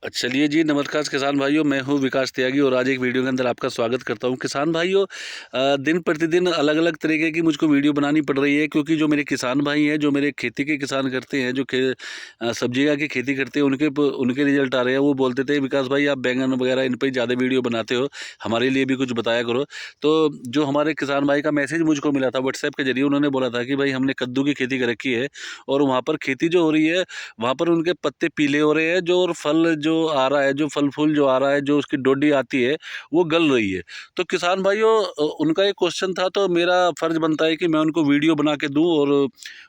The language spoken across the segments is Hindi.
चलिए जी, नमस्कार किसान भाइयों, मैं हूँ विकास त्यागी और आज एक वीडियो के अंदर आपका स्वागत करता हूँ। किसान भाइयों, दिन प्रतिदिन अलग-अलग तरीके की मुझको वीडियो बनानी पड़ रही है, क्योंकि जो मेरे किसान भाई हैं, जो मेरे खेती के किसान करते हैं, जो सब्जियाँ की खेती करते हैं, उनके रिजल्ट आ रहे हैं। वो बोलते थे, विकास भाई आप बैंगन वगैरह इन पे ज़्यादा वीडियो बनाते हो, हमारे लिए भी कुछ बताया करो। तो जो हमारे किसान भाई का मैसेज मुझको मिला था व्हाट्सएप के ज़रिए, उन्होंने बोला था कि भाई हमने कद्दू की खेती कर रखी है और वहाँ पर खेती जो हो रही है, वहाँ पर उनके पत्ते पीले हो रहे हैं, जो और फल जो आ रहा है, जो फल-फूल जो आ रहा है, जो उसकी डोडी आती है, वो गल रही है। तो किसान भाइयों, उनका एक क्वेश्चन था, तो मेरा फ़र्ज़ बनता है कि मैं उनको वीडियो बना के दूँ और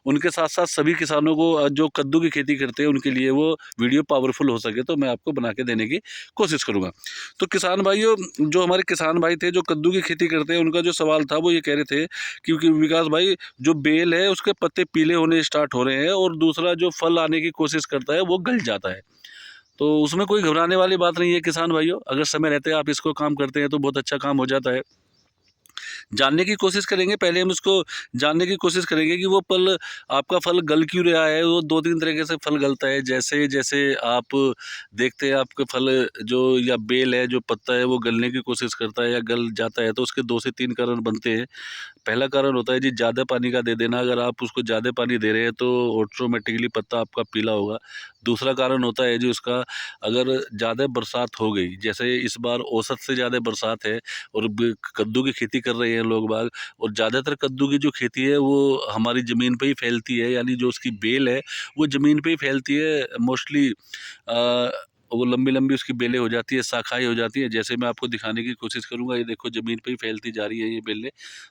उनके साथ-साथ सभी किसानों को जो कद्दू की खेती करते हैं, उनके लिए वो वीडियो पावरफुल हो सके, तो मैं आपको बना के देने की कोशिश करूँगा। तो किसान भाइयों, जो हमारे किसान भाई थे, जो कद्दू की खेती करते हैं, उनका जो सवाल था, वो ये कह रहे थे क्योंकि विकास भाई, जो बेल है, उसके पत्ते पीले होने स्टार्ट हो रहे हैं और दूसरा जो फल आने की कोशिश करता है, वो गल जाता है। तो उसमें कोई घबराने वाली बात नहीं है किसान भाइयों, अगर समय रहते आप इसको काम करते हैं तो बहुत अच्छा काम हो जाता है। जानने की कोशिश करेंगे, पहले हम उसको जानने की कोशिश करेंगे कि वो फल, आपका फल गल क्यों रहा है। वो 2-3 तरीके से फल गलता है, जैसे आप देखते हैं आपके फल जो या बेल है, जो पत्ता है, वो गलने की कोशिश करता है या गल जाता है, तो उसके 2 से 3 कारण बनते हैं। पहला कारण होता है जी, ज़्यादा पानी का दे देना। अगर आप उसको ज़्यादा पानी दे रहे हैं तो ऑटोमेटिकली पत्ता आपका पीला होगा। दूसरा कारण होता है जी उसका, अगर ज़्यादा बरसात हो गई, जैसे इस बार औसत से ज़्यादा बरसात है और कद्दू की खेती कर रहे हैं लोग बाग, और ज़्यादातर कद्दू की जो खेती है वो हमारी ज़मीन पे ही फैलती है, यानी जो उसकी बेल है वो ज़मीन पे ही फैलती है मोस्टली। वो लंबी लंबी उसकी बेलें हो जाती है, शाखाएं हो जाती है। जैसे मैं आपको दिखाने की कोशिश करूंगा, ये देखो ज़मीन पे ही फैलती जा रही है ये बेलें।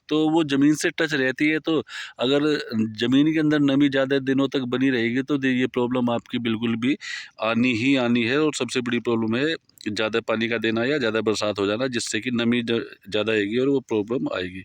तो वो ज़मीन से टच रहती है, तो अगर ज़मीन के अंदर नमी ज़्यादा दिनों तक बनी रहेगी तो ये प्रॉब्लम आपकी बिल्कुल भी आनी ही आनी है। और सबसे बड़ी प्रॉब्लम है ज़्यादा पानी का देना या ज़्यादा बरसात हो जाना, जिससे कि नमी ज़्यादा आएगी और वो प्रॉब्लम आएगी।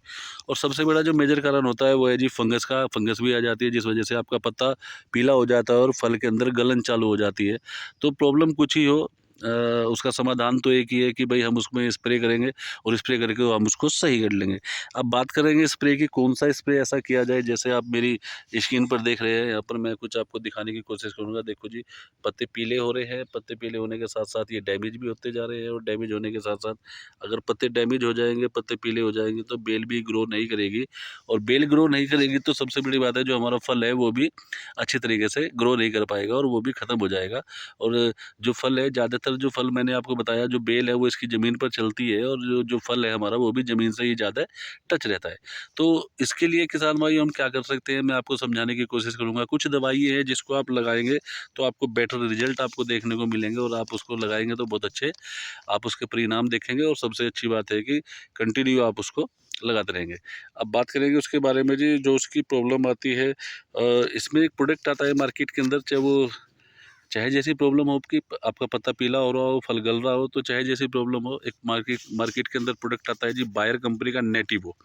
और सबसे बड़ा जो मेजर कारण होता है वो है जी फंगस का। फंगस भी आ जाती है, जिस वजह से आपका पत्ता पीला हो जाता है और फल के अंदर गलन चालू हो जाती है। तो प्रॉब्लम कुछ ही हो, उसका समाधान तो एक ही है कि भाई हम उसमें स्प्रे करेंगे और स्प्रे करके हम उसको सही कर लेंगे। अब बात करेंगे स्प्रे की, कौन सा स्प्रे ऐसा किया जाए। जैसे आप मेरी स्क्रीन पर देख रहे हैं, यहाँ पर मैं कुछ आपको दिखाने की कोशिश करूँगा। देखो जी, पत्ते पीले हो रहे हैं। पत्ते पीले होने के साथ साथ ये डैमेज भी होते जा रहे हैं, और डैमेज होने के साथ साथ अगर पत्ते डैमेज हो जाएंगे, पत्ते पीले हो जाएंगे, तो बेल भी ग्रो नहीं करेगी। और बेल ग्रो नहीं करेगी तो सबसे बड़ी बात है, जो हमारा फल है वो भी अच्छी तरीके से ग्रो नहीं कर पाएगा और वो भी ख़त्म हो जाएगा। और जो फल है, ज़्यादातर जो फल मैंने आपको बताया, जो बेल है वो इसकी ज़मीन पर चलती है, और जो जो फल है हमारा वो भी ज़मीन से ही ज़्यादा टच रहता है। तो इसके लिए किसान भाई हम क्या कर सकते हैं, मैं आपको समझाने की कोशिश करूँगा। कुछ दवाई है जिसको आप लगाएँगे तो आपको बेटर रिज़ल्ट आपको देखने को मिलेंगे, और आप उसको लगाएँगे तो बहुत अच्छे आप उसके परिणाम देखेंगे। और सबसे अच्छी बात है कि कंटिन्यू आप उसको लगाते रहेंगे। अब बात करेंगे उसके बारे में जी, जो उसकी प्रॉब्लम आती है, इसमें एक प्रोडक्ट आता है मार्केट के अंदर, चाहे जैसी प्रॉब्लम हो, आपकी आपका पत्ता पीला हो रहा हो, फल गल रहा हो, तो चाहे जैसी प्रॉब्लम हो, एक मार्केट के अंदर प्रोडक्ट आता है जी, बायर कंपनी का नेटिवो।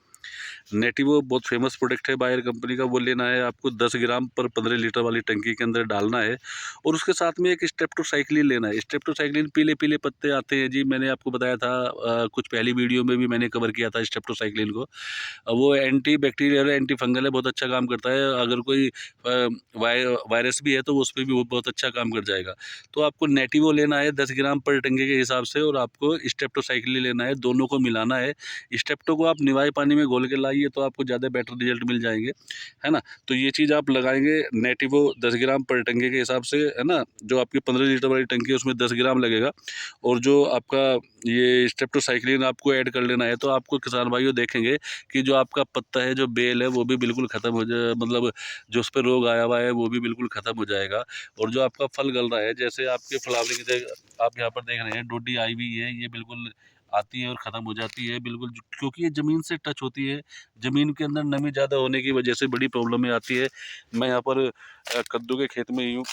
नेटिवो बहुत फेमस प्रोडक्ट है बायर कंपनी का। वो लेना है आपको 10 ग्राम पर 15 लीटर वाली टंकी के अंदर डालना है, और उसके साथ में एक स्ट्रेप्टोसाइक्लिन लेना है। स्ट्रेप्टोसाइक्लिन पीले पीले पत्ते आते हैं जी, मैंने आपको बताया था, कुछ पहली वीडियो में भी मैंने कवर किया था स्ट्रेप्टोसाइक्लिन को। वो एंटी बैक्टीरियल है, एंटी फंगल है, बहुत अच्छा काम करता है। अगर कोई वायरस भी है तो उस पे भी वो बहुत अच्छा काम कर जाएगा। तो आपको नेटिवो लेना है 10 ग्राम पर टंके के हिसाब से, और आपको स्ट्रेप्टोसाइक्लिन लेना है, दोनों को मिलाना है। स्टेप्टो को आप निवाई पानी में घोल के लाइए तो आपको ज़्यादा बेटर रिजल्ट मिल जाएंगे, है ना। तो ये चीज़ आप लगाएंगे, नेटिवो 10 ग्राम पर टंके के हिसाब से, है ना। जो आपकी 15 लीटर वाली टंकी है उसमें 10 ग्राम लगेगा, और जो आपका ये स्ट्रेप्टोसाइक्लिन आपको ऐड कर लेना है। तो आपको किसान भाइयों देखेंगे कि जो आपका पत्ता है, जो बेल है, वो भी बिल्कुल ख़त्म हो जाए, मतलब जो उस पर रोग आया हुआ है वो भी बिल्कुल ख़त्म हो जाएगा। और जो आपका फल गल रहा है, जैसे आपके फ्लावरिंग आप यहाँ पर देख रहे हैं, डोडी आई हुई है, ये बिल्कुल आती है और ख़त्म हो जाती है बिल्कुल, क्योंकि ये ज़मीन से टच होती है। ज़मीन के अंदर नमी ज़्यादा होने की वजह से बड़ी प्रॉब्लमें आती है। मैं यहाँ पर कद्दू के खेत में ही हूँ।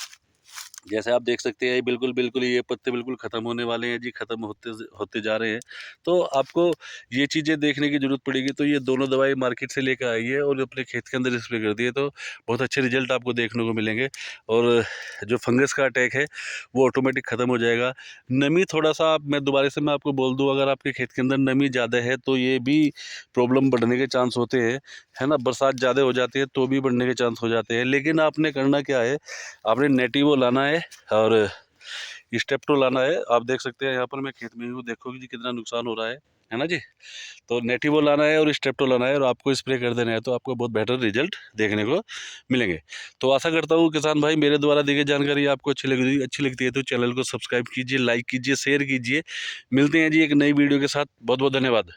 जैसे आप देख सकते हैं, बिल्कुल ये पत्ते बिल्कुल ख़त्म होने वाले हैं जी, ख़त्म होते होते जा रहे हैं। तो आपको ये चीज़ें देखने की ज़रूरत पड़ेगी। तो ये दोनों दवाई मार्केट से लेकर आइए और अपने खेत के अंदर स्प्रे कर दिए, तो बहुत अच्छे रिजल्ट आपको देखने को मिलेंगे। और जो फंगस का अटैक है वो ऑटोमेटिक ख़त्म हो जाएगा। नमी थोड़ा-सा, मैं दोबारा से मैं आपको बोल दूँ, अगर आपके खेत के अंदर नमी ज़्यादा है तो ये भी प्रॉब्लम बढ़ने के चांस होते हैं, है ना। बरसात ज़्यादा हो जाती है तो भी बढ़ने के चांस हो जाते हैं। लेकिन आपने करना क्या है, आपने नेटिवो लाना है और स्टेप्टो लाना है। आप देख सकते हैं यहाँ पर मैं खेत में हूँ, देखो जी कितना नुकसान हो रहा है ना जी। तो नेटिवो लाना है और स्टेप्टो लाना है और आपको स्प्रे कर देना है, तो आपको बहुत बेटर रिजल्ट देखने को मिलेंगे। तो आशा करता हूँ किसान भाई मेरे द्वारा दी गई जानकारी आपको अच्छी लगती है तो चैनल को सब्सक्राइब कीजिए, लाइक कीजिए, शेयर कीजिए। मिलते हैं जी एक नई वीडियो के साथ। बहुत बहुत धन्यवाद।